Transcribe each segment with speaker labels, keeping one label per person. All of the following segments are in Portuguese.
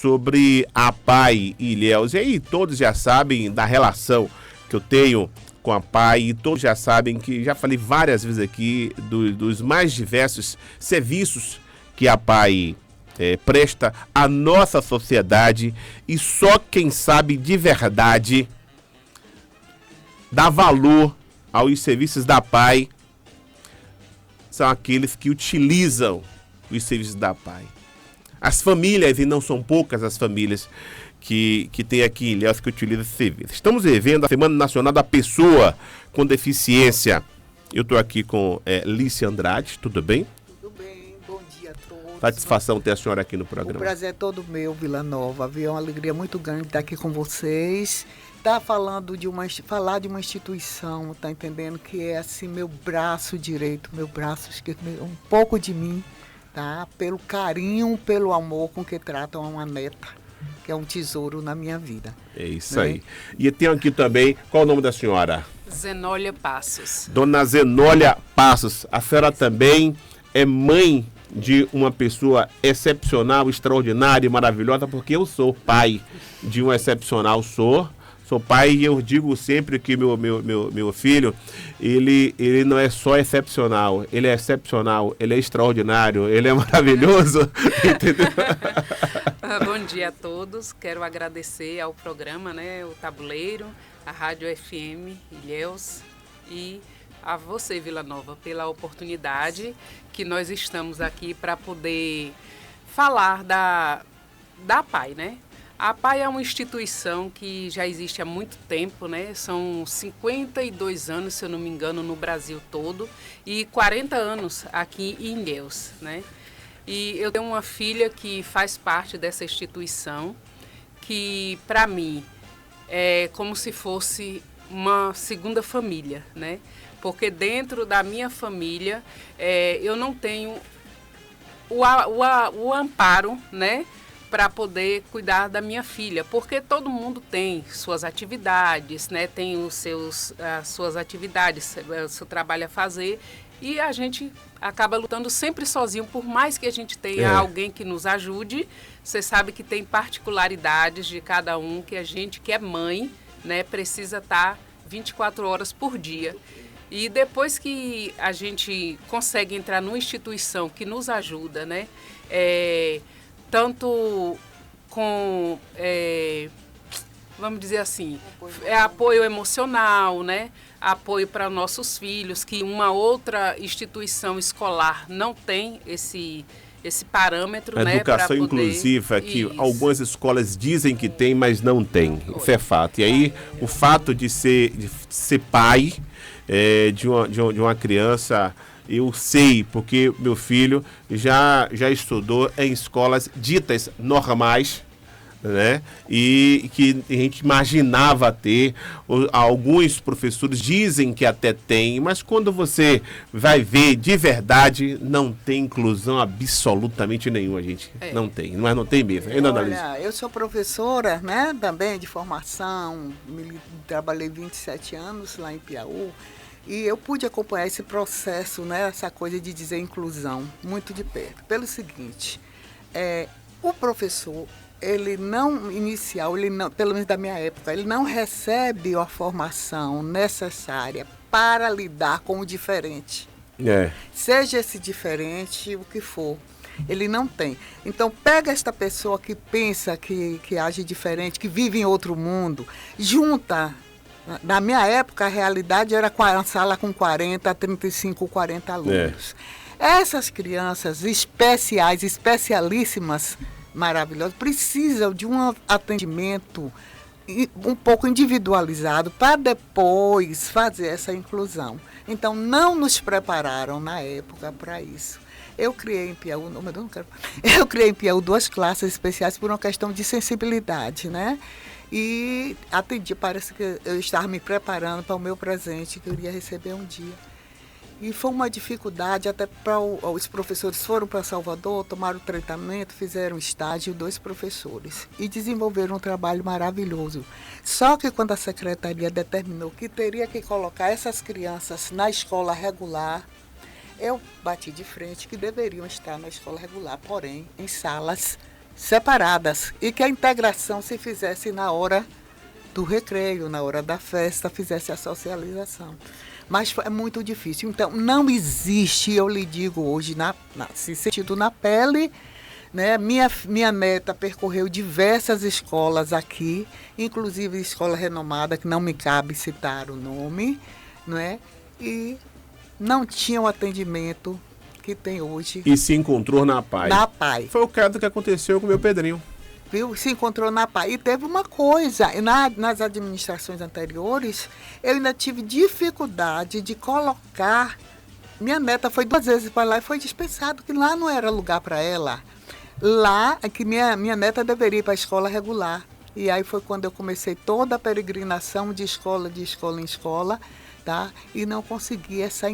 Speaker 1: sobre a PAI Ilhéus. E aí todos já sabem da relação que eu tenho com a PAI, e todos já sabem que já falei várias vezes aqui dos mais diversos serviços que a PAI presta à nossa sociedade, e só quem sabe de verdade dá valor aos serviços da PAI são aqueles que utilizam os serviços da PAI. As famílias, e não são poucas as famílias que tem aqui em Ilhéus que utilizam esse serviço. Estamos vivendo a Semana Nacional da Pessoa com Deficiência. Eu estou aqui com Lícia Andrade, tudo bem?
Speaker 2: Tudo bem, bom dia a todos.
Speaker 1: Satisfação ter a senhora aqui no programa.
Speaker 2: O prazer é todo meu, Vila Nova. É uma alegria muito grande estar aqui com vocês. Falar de uma instituição, tá entendendo? Que é assim, meu braço direito, meu braço esquerdo, um pouco de mim, tá? Pelo carinho, pelo amor com que tratam uma neta, que é um tesouro na minha vida.
Speaker 1: É isso aí. E tem aqui também, qual o nome da senhora?
Speaker 3: Zenólia Passos.
Speaker 1: Dona Zenólia Passos. A senhora também é mãe de uma pessoa excepcional, extraordinária e maravilhosa, porque eu sou pai de um excepcional, sou pai, e eu digo sempre que meu filho, ele não é só excepcional, ele é excepcional, ele é extraordinário, ele é maravilhoso. Entendeu?
Speaker 3: Bom dia a todos, quero agradecer ao programa, o Tabuleiro, a Rádio FM Ilhéus e a você, Vila Nova, pela oportunidade que nós estamos aqui para poder falar da PAI, A PAI é uma instituição que já existe há muito tempo, São 52 anos, se eu não me engano, no Brasil todo, e 40 anos aqui em Ilhéus, E eu tenho uma filha que faz parte dessa instituição, que para mim é como se fosse uma segunda família, Porque dentro da minha família eu não tenho o amparo, para poder cuidar da minha filha, porque todo mundo tem suas atividades, tem as suas atividades, o seu trabalho a fazer, e a gente acaba lutando sempre sozinho, por mais que a gente tenha alguém que nos ajude. Você sabe que tem particularidades de cada um, que a gente que é mãe, precisa estar 24 horas por dia. E depois que a gente consegue entrar numa instituição que nos ajuda, tanto com, vamos dizer assim, apoio emocional, apoio para nossos filhos, que uma outra instituição escolar não tem esse parâmetro,
Speaker 1: a educação inclusiva, que algumas escolas dizem que tem, mas não tem. Isso é fato. E aí, o fato de ser pai de uma criança, eu sei, porque meu filho já estudou em escolas ditas normais, e que a gente imaginava ter. Alguns professores dizem que até tem, mas quando você vai ver de verdade, não tem inclusão absolutamente nenhuma, gente. Não tem, mas não tem mesmo.
Speaker 2: Olha, eu sou professora, também de formação, trabalhei 27 anos lá em Piauí, e eu pude acompanhar esse processo, essa coisa de dizer inclusão, muito de perto. Pelo seguinte, o professor, ele não inicial, pelo menos da minha época, ele não recebe a formação necessária para lidar com o diferente. Seja esse diferente o que for, ele não tem. Então, pega esta pessoa que pensa, que age diferente, que vive em outro mundo, junta. Na minha época, a realidade era uma sala com 40, 35, 40 alunos. Essas crianças especiais, especialíssimas, maravilhosas, precisam de um atendimento um pouco individualizado para depois fazer essa inclusão. Então, não nos prepararam na época para isso. Eu criei em Piauí, duas classes especiais por uma questão de sensibilidade, E atendi, parece que eu estava me preparando para o meu presente, que eu iria receber um dia. E foi uma dificuldade, até para os professores foram para Salvador, tomaram tratamento, fizeram estágio, 2 professores, e desenvolveram um trabalho maravilhoso. Só que quando a secretaria determinou que teria que colocar essas crianças na escola regular, eu bati de frente que deveriam estar na escola regular, porém, em salas separadas e que a integração se fizesse na hora do recreio, na hora da festa, fizesse a socialização. Mas é muito difícil. Então, não existe, eu lhe digo hoje, sentido na pele, né? Minha neta percorreu diversas escolas aqui, inclusive escola renomada, que não me cabe citar o nome, não é? E não tinha o atendimento que tem hoje.
Speaker 1: E se encontrou na PAI.
Speaker 2: Na PAI.
Speaker 1: Foi o caso que aconteceu com o meu Pedrinho.
Speaker 2: Viu? Se encontrou na PAI. E teve uma coisa, nas administrações anteriores, eu ainda tive dificuldade de colocar. Minha neta foi 2 vezes para lá e foi dispensado, que lá não era lugar para ela. Lá é que minha neta deveria ir para a escola regular. E aí foi quando eu comecei toda a peregrinação de escola em escola, tá? E não consegui essa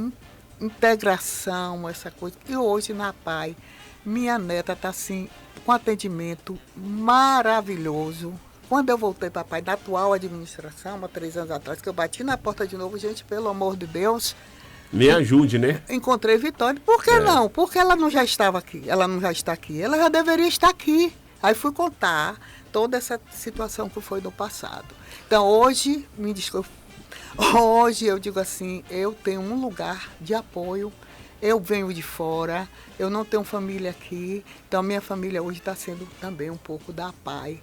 Speaker 2: integração, essa coisa. E hoje na PAI, minha neta está assim, com atendimento maravilhoso. Quando eu voltei para a PAI, da atual administração, há 3 anos atrás, que eu bati na porta de novo, gente, pelo amor de Deus,
Speaker 1: me ajude, né?
Speaker 2: encontrei Vitória. Por que não? Porque ela não já estava aqui. Ela não já está aqui. Ela já deveria estar aqui. Aí fui contar toda essa situação que foi no passado. Então, hoje, me desculpe, hoje eu digo assim, eu tenho um lugar de apoio. Eu venho de fora, eu não tenho família aqui. Então, minha família hoje está sendo também um pouco da PAI.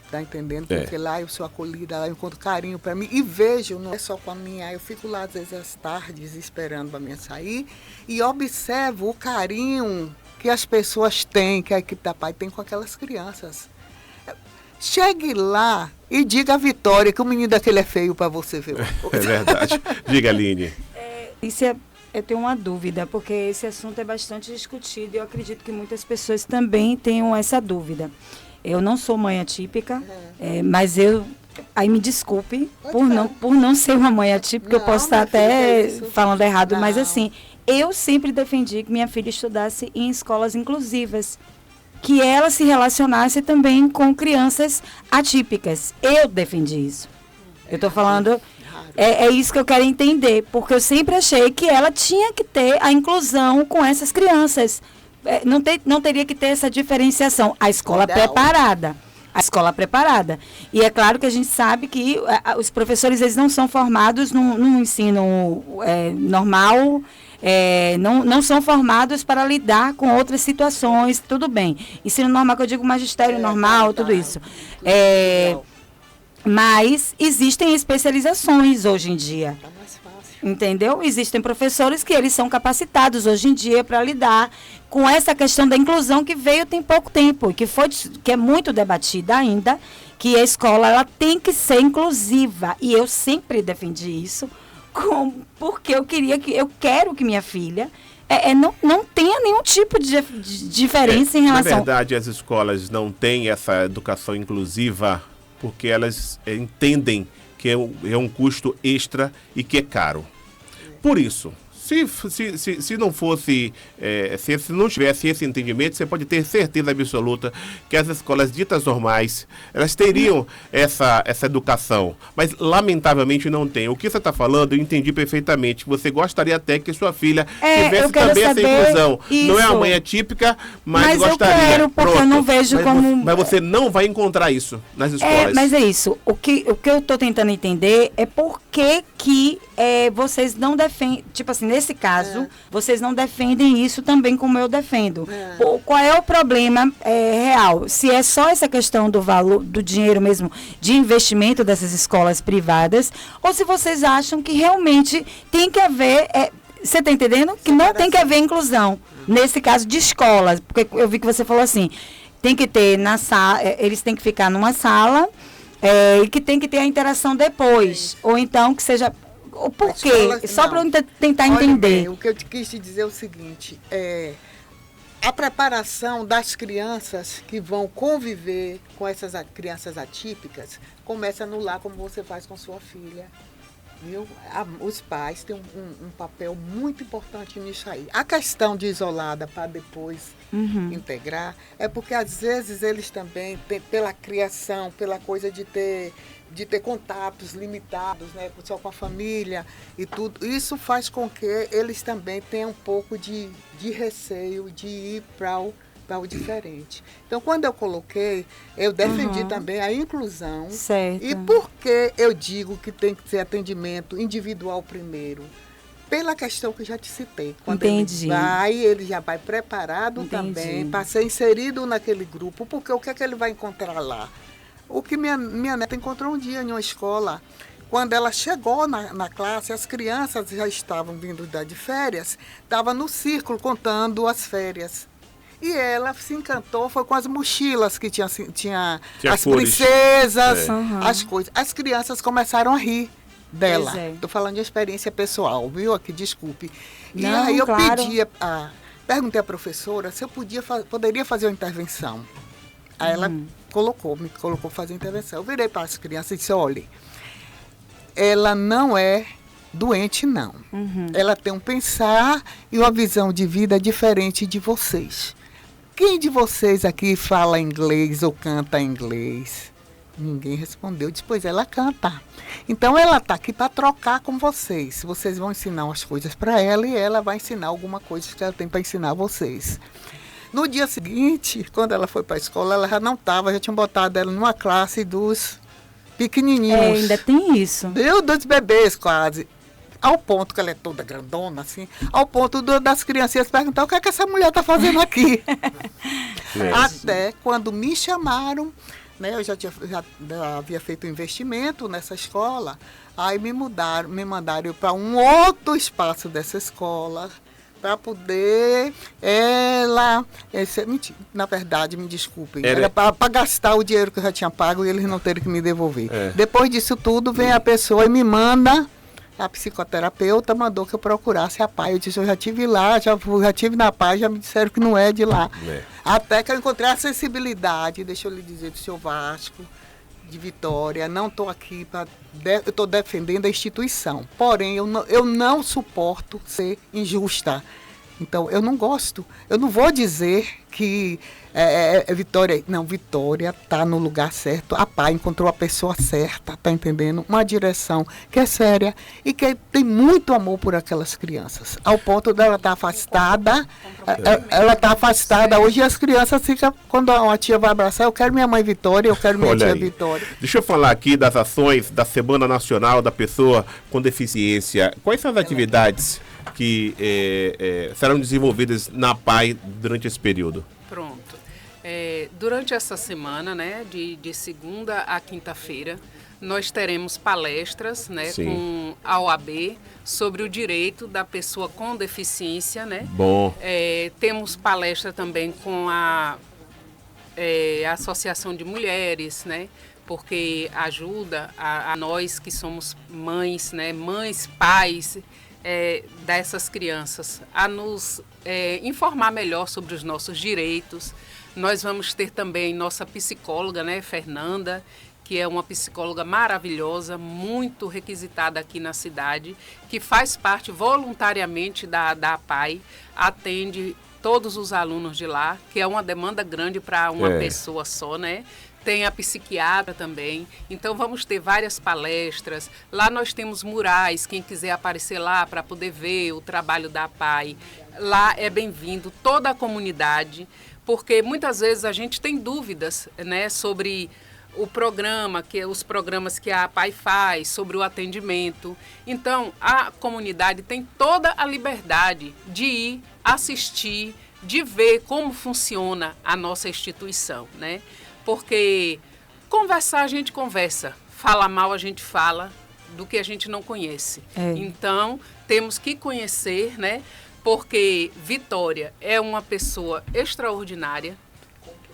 Speaker 2: Tá entendendo? Porque lá eu sou acolhida, lá eu encontro carinho para mim. E vejo, não é só com a minha, eu fico lá às vezes às tardes esperando para mim sair e observo o carinho que as pessoas têm, que a equipe da PAI tem com aquelas crianças. Chegue lá e diga a Vitória que o menino daquele é feio para você ver.
Speaker 1: É verdade. Diga, Aline.
Speaker 4: Eu tenho uma dúvida, porque esse assunto é bastante discutido e eu acredito que muitas pessoas também tenham essa dúvida. Eu não sou mãe atípica, mas aí me desculpe por não ser uma mãe atípica, eu posso estar até falando errado, mas assim, eu sempre defendi que minha filha estudasse em escolas inclusivas, que ela se relacionasse também com crianças atípicas. Eu defendi isso. Eu estou falando, é isso que eu quero entender, porque eu sempre achei que ela tinha que ter a inclusão com essas crianças. Não teria que ter essa diferenciação. A escola preparada. A escola preparada. E é claro que a gente sabe que os professores eles não são formados no ensino normal, não são formados para lidar com outras situações, tudo bem. Ensino normal, que eu digo magistério normal, tudo isso. Mas existem especializações hoje em dia. Entendeu? Existem professores que eles são capacitados hoje em dia para lidar com essa questão da inclusão que veio tem pouco tempo e que é muito debatida ainda, que a escola ela tem que ser inclusiva. E eu sempre defendi isso, porque eu quero que minha filha não tenha nenhum tipo de diferença em relação...
Speaker 1: Na verdade, as escolas não têm essa educação inclusiva porque elas entendem que é um custo extra e que é caro. Por isso, se não fosse, se não tivesse esse entendimento, você pode ter certeza absoluta que as escolas ditas normais, elas teriam essa educação, mas lamentavelmente não tem. O que você está falando, eu entendi perfeitamente. Você gostaria até que sua filha tivesse também essa inclusão.
Speaker 4: Isso.
Speaker 1: Não é uma mãe atípica, mas gostaria.
Speaker 4: Eu quero, porque eu não vejo
Speaker 1: mas você não vai encontrar isso nas escolas.
Speaker 4: Mas é isso. O que eu estou tentando entender é por que vocês não defendem, tipo assim, nesse caso, vocês não defendem isso também como eu defendo. Qual é o problema real? Se é só essa questão do valor, do dinheiro mesmo, de investimento dessas escolas privadas, ou se vocês acham que realmente tem que haver, você está entendendo? Que não tem que haver inclusão, nesse caso de escolas, porque eu vi que você falou assim, tem que ter na sala, eles têm que ficar numa sala, e que tem que ter a interação depois, ou então que seja... O porquê? Só para eu tentar entender.
Speaker 2: Bem, o que eu quis te dizer é o seguinte, a preparação das crianças que vão conviver com essas crianças atípicas começa no lar, como você faz com sua filha. Viu? Os pais têm um papel muito importante nisso aí. A questão de isolada para depois integrar é porque às vezes eles também, pela criação, pela coisa de ter contatos limitados, né, só com a família e tudo, isso faz com que eles também tenham um pouco de receio de ir para para o diferente. Então, quando eu coloquei, eu defendi também a inclusão.
Speaker 4: Certo.
Speaker 2: E por que eu digo que tem que ser atendimento individual primeiro? Pela questão que eu já te citei. Quando
Speaker 4: Entendi.
Speaker 2: ele já vai preparado
Speaker 4: Entendi.
Speaker 2: também para ser inserido naquele grupo, porque o que é que ele vai encontrar lá? O que minha neta encontrou um dia em uma escola. Quando ela chegou na classe, as crianças já estavam vindo de férias, estava no círculo contando as férias. E ela se encantou, foi com as mochilas que tinha as
Speaker 1: cores.
Speaker 2: princesas,
Speaker 4: É.
Speaker 2: as coisas. As crianças começaram a rir dela.
Speaker 4: Pois é.
Speaker 2: Estou falando de experiência pessoal, viu? Aqui, desculpe. E
Speaker 4: Não,
Speaker 2: aí eu
Speaker 4: claro.
Speaker 2: perguntei à professora se eu poderia fazer uma intervenção. Aí ela me colocou fazer intervenção. Eu virei para as crianças e disse, olha, ela não é doente, não. Ela tem um pensar e uma visão de vida diferente de vocês. Quem de vocês aqui fala inglês ou canta inglês? Ninguém respondeu. Depois ela canta. Então ela está aqui para trocar com vocês. Vocês vão ensinar umas coisas para ela e ela vai ensinar alguma coisa que ela tem para ensinar a vocês. No dia seguinte, quando ela foi para a escola, ela já não estava, já tinham botado ela numa classe dos pequenininhos.
Speaker 4: Ainda tem isso.
Speaker 2: Dos bebês quase. Ao ponto que ela é toda grandona, assim, ao ponto das criancinhas perguntar o que é que essa mulher está fazendo aqui. Até quando me chamaram, né, eu já havia feito um investimento nessa escola, aí me mandaram para um outro espaço dessa escola, para poder mentira, na verdade, me desculpem, era para gastar o dinheiro que eu já tinha pago e eles não terem que me devolver. Depois disso tudo, vem a pessoa e me manda, a psicoterapeuta mandou que eu procurasse a PAI. Eu disse, eu já estive lá, já estive na PAI, já me disseram que não é de lá. Até que eu encontrei a acessibilidade, deixa eu lhe dizer, do seu Vasco, de Vitória, não estou aqui eu estou defendendo a instituição, porém eu não suporto ser injusta. Então, eu não gosto, eu não vou dizer que Vitória está no lugar certo, a PAI encontrou a pessoa certa, está entendendo? Uma direção que é séria e que tem muito amor por aquelas crianças, ao ponto dela estar afastada, ela está afastada hoje e as crianças ficam, quando uma tia vai abraçar, eu quero minha mãe Vitória, eu quero minha tia Vitória.
Speaker 1: Deixa eu falar aqui das ações da Semana Nacional da Pessoa com Deficiência. Quais são as atividades que serão desenvolvidas na PAI durante esse período?
Speaker 3: Pronto. Durante essa semana, né, de segunda a quinta-feira, nós teremos palestras, né, com a OAB sobre o direito da pessoa com deficiência, né?
Speaker 1: Bom.
Speaker 3: Temos palestra também com a Associação de Mulheres, né? Porque ajuda a nós que somos mães, né? Mães, pais dessas crianças a nos informar melhor sobre os nossos direitos. Nós vamos ter também nossa psicóloga, né, Fernanda, que é uma psicóloga maravilhosa, muito requisitada aqui na cidade, que faz parte voluntariamente da PAI, atende todos os alunos de lá, que é uma demanda grande para uma pessoa só, né? Tem a psiquiatra também, então vamos ter várias palestras. Lá nós temos murais, quem quiser aparecer lá para poder ver o trabalho da PAI, lá é bem-vindo, toda a comunidade, porque muitas vezes a gente tem dúvidas, né, sobre o programa, os programas que a PAI faz, sobre o atendimento. Então, a comunidade tem toda a liberdade de ir assistir, de ver como funciona a nossa instituição, né? Porque conversar a gente conversa, falar mal a gente fala do que a gente não conhece. Então, temos que conhecer, né? Porque Vitória é uma pessoa extraordinária,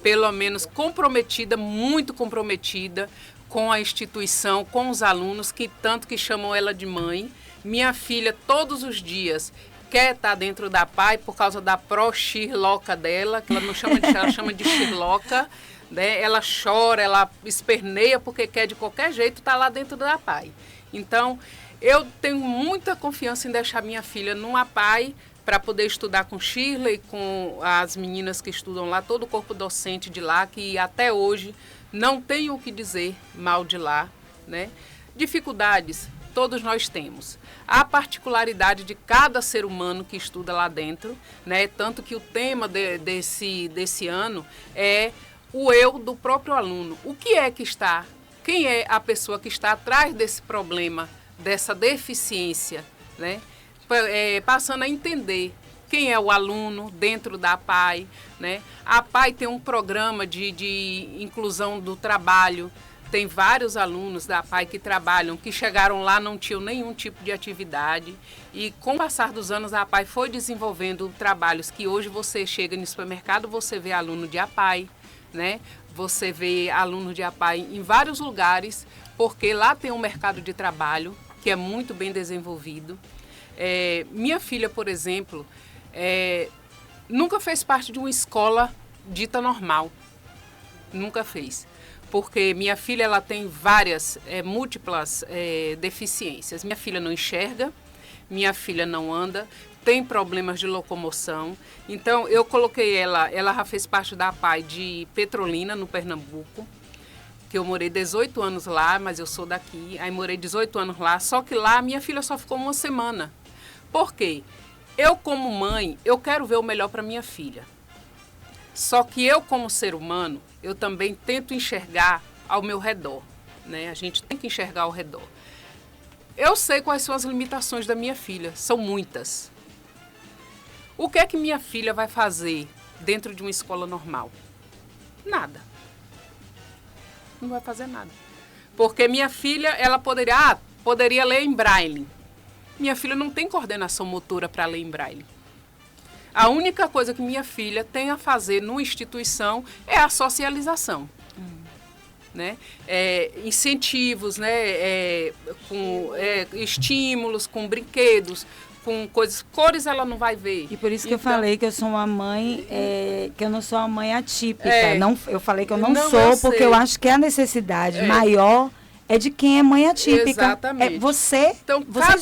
Speaker 3: pelo menos comprometida, muito comprometida com a instituição, com os alunos, que tanto que chamam ela de mãe. Minha filha, todos os dias, quer estar dentro da PAI por causa da pró-Xirloca dela, que ela não chama ela chama de Xirloca, né? Ela chora, ela esperneia porque quer de qualquer jeito estar lá dentro da PAI. Então, eu tenho muita confiança em deixar minha filha numa PAI para poder estudar com Shirley, com as meninas que estudam lá, todo o corpo docente de lá, que até hoje não tenho o que dizer mal de lá, né? Dificuldades todos nós temos. A particularidade de cada ser humano que estuda lá dentro, né? Tanto que o tema desse ano é o eu do próprio aluno. O que é que está? Quem é a pessoa que está atrás desse problema, dessa deficiência, né? Passando a entender quem é o aluno dentro da APAE, né? A APAE tem um programa de inclusão do trabalho. Tem vários alunos da APAE que trabalham, que chegaram lá, não tinham nenhum tipo de atividade. E com o passar dos anos, a APAE foi desenvolvendo trabalhos que hoje você chega no supermercado, você vê aluno de APAE, né? Você vê aluno de APAE em vários lugares, porque lá tem um mercado de trabalho que é muito bem desenvolvido. Minha filha, por exemplo, nunca fez parte de uma escola dita normal. Nunca fez. Porque minha filha ela tem várias, múltiplas deficiências. Minha filha não enxerga, minha filha não anda, tem problemas de locomoção. Então, eu coloquei ela já fez parte da APAE de Petrolina, no Pernambuco, que eu morei 18 anos lá, mas eu sou daqui. Aí morei 18 anos lá, só que lá minha filha só ficou uma semana. Por quê? Eu, como mãe, eu quero ver o melhor para minha filha. Só que eu, como ser humano, eu também tento enxergar ao meu redor, né? A gente tem que enxergar ao redor. Eu sei quais são as limitações da minha filha, são muitas. O que é que minha filha vai fazer dentro de uma escola normal? Nada. Não vai fazer nada. Porque minha filha, ela poderia ler em braille. Minha filha não tem coordenação motora para ler em braille. A única coisa que minha filha tem a fazer numa instituição é a socialização. Né? Incentivos, né? Com estímulos, com brinquedos, com coisas. Cores ela não vai ver.
Speaker 4: E por isso que eu falei que eu sou uma mãe, que eu não sou uma mãe atípica. Eu falei que eu não sou, porque eu acho que a necessidade maior é de quem é mãe atípica.
Speaker 3: Exatamente.
Speaker 4: Vocês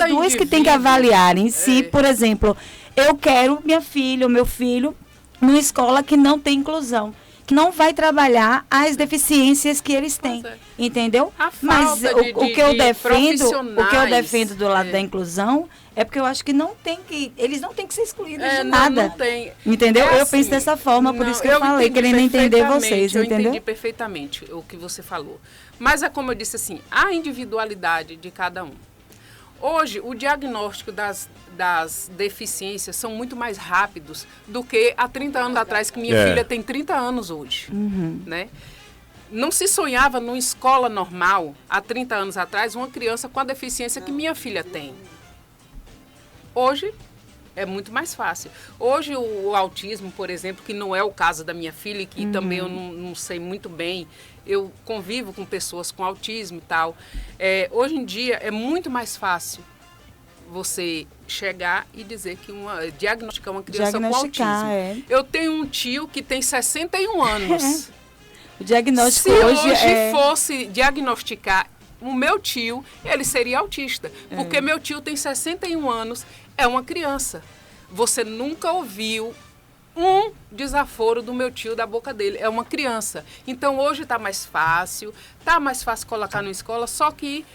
Speaker 4: duas que tem que avaliar em si, por exemplo, eu quero minha filha, o meu filho, numa escola que não tem inclusão, que não vai trabalhar as deficiências que eles têm, entendeu? Mas o que eu defendo do lado da inclusão é porque eu acho que eles não têm que ser excluídos de nada.
Speaker 3: Não tem.
Speaker 4: Entendeu? Eu penso dessa forma, por isso que eu falei, querendo entender vocês, entendeu? Eu
Speaker 3: entendi perfeitamente o que você falou. Mas é como eu disse assim, a individualidade de cada um. Hoje, o diagnóstico das deficiências são muito mais rápidos do que há 30 anos atrás, que minha filha tem 30 anos hoje. Né? Não se sonhava numa escola normal, há 30 anos atrás, uma criança com a deficiência que minha filha tem. Hoje, é muito mais fácil. Hoje, o autismo, por exemplo, que não é o caso da minha filha, e que também eu não sei muito bem, eu convivo com pessoas com autismo e tal. Hoje em dia, é muito mais fácil você chegar e dizer que diagnosticar uma criança com autismo. Eu tenho um tio que tem 61 anos.
Speaker 4: O diagnóstico
Speaker 3: Se hoje fosse diagnosticar o meu tio, ele seria autista. Porque meu tio tem 61 anos, é uma criança. Você nunca ouviu um desaforo do meu tio da boca dele. É uma criança. Então, hoje está mais fácil colocar na escola, só que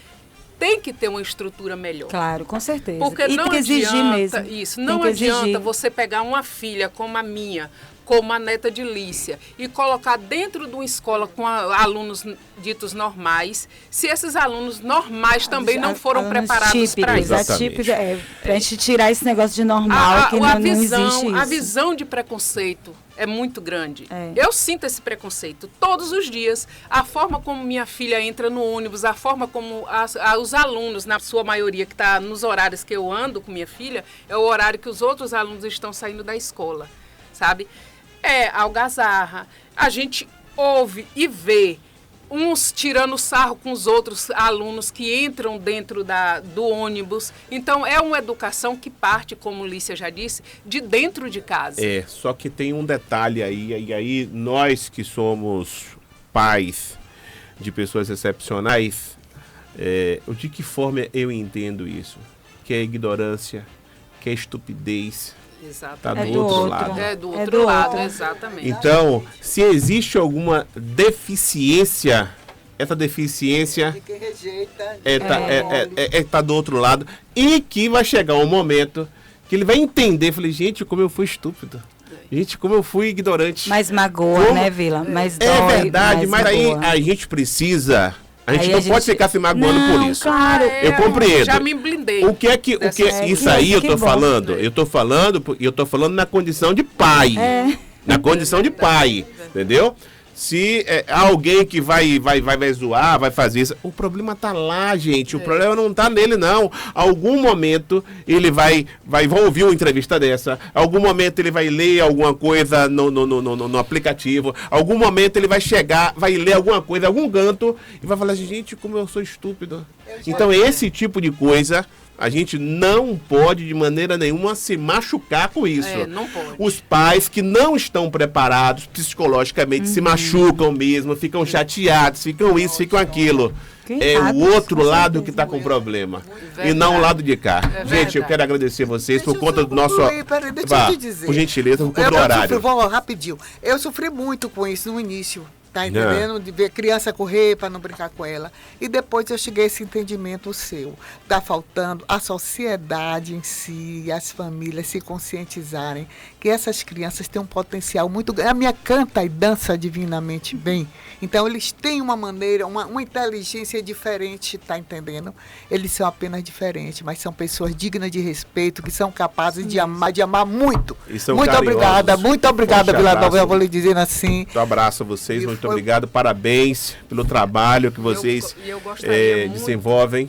Speaker 3: tem que ter uma estrutura melhor.
Speaker 4: Claro, com certeza.
Speaker 3: Porque não adianta isso. Não adianta você pegar uma filha como a minha, como a neta de Lícia, e colocar dentro de uma escola com alunos ditos normais, se esses alunos normais também não foram preparados para isso.
Speaker 4: Para a gente tirar esse negócio de normal, que não existe isso.
Speaker 3: A visão de preconceito é muito grande. Eu sinto esse preconceito todos os dias. A forma como minha filha entra no ônibus, a forma como os alunos, na sua maioria, que está nos horários que eu ando com minha filha, é o horário que os outros alunos estão saindo da escola, sabe? Algazarra. A gente ouve e vê uns tirando sarro com os outros alunos que entram dentro do ônibus. Então, é uma educação que parte, como Lícia já disse, de dentro de casa.
Speaker 1: Só que tem um detalhe aí, e aí nós que somos pais de pessoas excepcionais, de que forma eu entendo isso? Que é ignorância, que é estupidez. Está do outro lado.
Speaker 3: Do outro lado, exatamente.
Speaker 1: Então, se existe alguma deficiência, essa deficiência
Speaker 2: De quem rejeita.
Speaker 1: tá do outro lado e que vai chegar um momento que ele vai entender, falei, gente, como eu fui estúpido. Gente, como eu fui ignorante.
Speaker 4: Mas magoa, né, Vila? Mas dói,
Speaker 1: é verdade, mas aí
Speaker 4: magoa.
Speaker 1: a gente precisa... A gente
Speaker 4: Aí
Speaker 1: não pode ficar se magoando por isso.
Speaker 4: Claro.
Speaker 1: Eu compreendo.
Speaker 3: Já me blindei.
Speaker 1: Isso aí eu tô falando, eu tô falando na condição de pai. Na condição de pai, entendeu? Se alguém que vai zoar, vai fazer isso, o problema tá lá, gente. O problema não tá nele, não. Algum momento ele vai ouvir uma entrevista dessa. Algum momento ele vai ler alguma coisa no aplicativo. Algum momento ele vai chegar, vai ler alguma coisa, algum canto e vai falar assim, gente, como eu sou estúpido. Então esse tipo de coisa a gente não pode de maneira nenhuma se machucar com isso.
Speaker 3: Não pode.
Speaker 1: Os pais que não estão preparados psicologicamente se machucam mesmo, ficam chateados, ficam isso, ficam aquilo. O outro lado que está com problema. E não o lado de cá. Gente, eu quero agradecer vocês por conta do nosso...
Speaker 2: Deixa eu te dizer.
Speaker 1: Por gentileza, por conta do horário.
Speaker 2: Vou rapidinho. Eu sofri muito com isso no início. Tá entendendo? De ver criança correr para não brincar com ela. E depois eu cheguei a esse entendimento seu. Tá faltando a sociedade em si, as famílias se conscientizarem que essas crianças têm um potencial muito grande. A minha canta e dança divinamente bem. Então eles têm uma maneira, uma inteligência diferente, tá entendendo? Eles são apenas diferentes, mas são pessoas dignas de respeito, que são capazes de amar muito. Muito obrigada, Vila Nova, eu vou lhe dizendo assim.
Speaker 1: Um abraço a vocês, muito obrigado, parabéns pelo trabalho que vocês desenvolvem.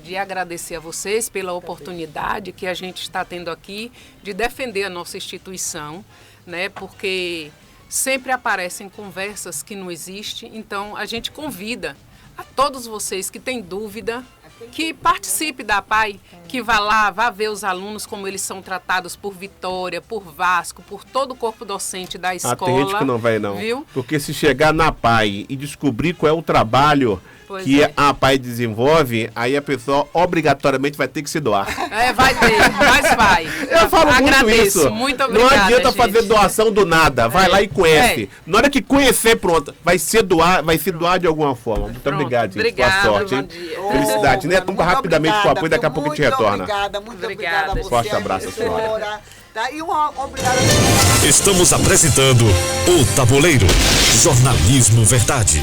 Speaker 3: De agradecer a vocês pela oportunidade que a gente está tendo aqui de defender a nossa instituição, né? Porque sempre aparecem conversas que não existem, então a gente convida a todos vocês que têm dúvida, que participe da PAI, que vá lá, vá ver os alunos como eles são tratados por Vitória, por Vasco, por todo o corpo docente da escola.
Speaker 1: Tem gente que não vai não,
Speaker 3: viu?
Speaker 1: Porque se chegar na PAI e descobrir qual é o trabalho que a PAI desenvolve, aí a pessoa obrigatoriamente vai ter que se doar.
Speaker 3: Vai ter, mas vai.
Speaker 1: Eu falo
Speaker 3: Agradeço,
Speaker 1: muito isso.
Speaker 3: Muito obrigada,
Speaker 1: não adianta
Speaker 3: gente.
Speaker 1: fazer doação do nada. Vai lá e conhece. Na hora que conhecer, pronto. Vai se doar de alguma forma. Muito obrigado, gente.
Speaker 3: Obrigada,
Speaker 1: boa sorte, hein? Felicidade, né? Vamos rapidamente com o apoio, daqui a pouco a gente retorna.
Speaker 2: Muito obrigada a você.
Speaker 1: Forte abraço, senhora.
Speaker 2: Tá? E obrigada.
Speaker 5: Estamos apresentando O Tabuleiro. Jornalismo Verdade.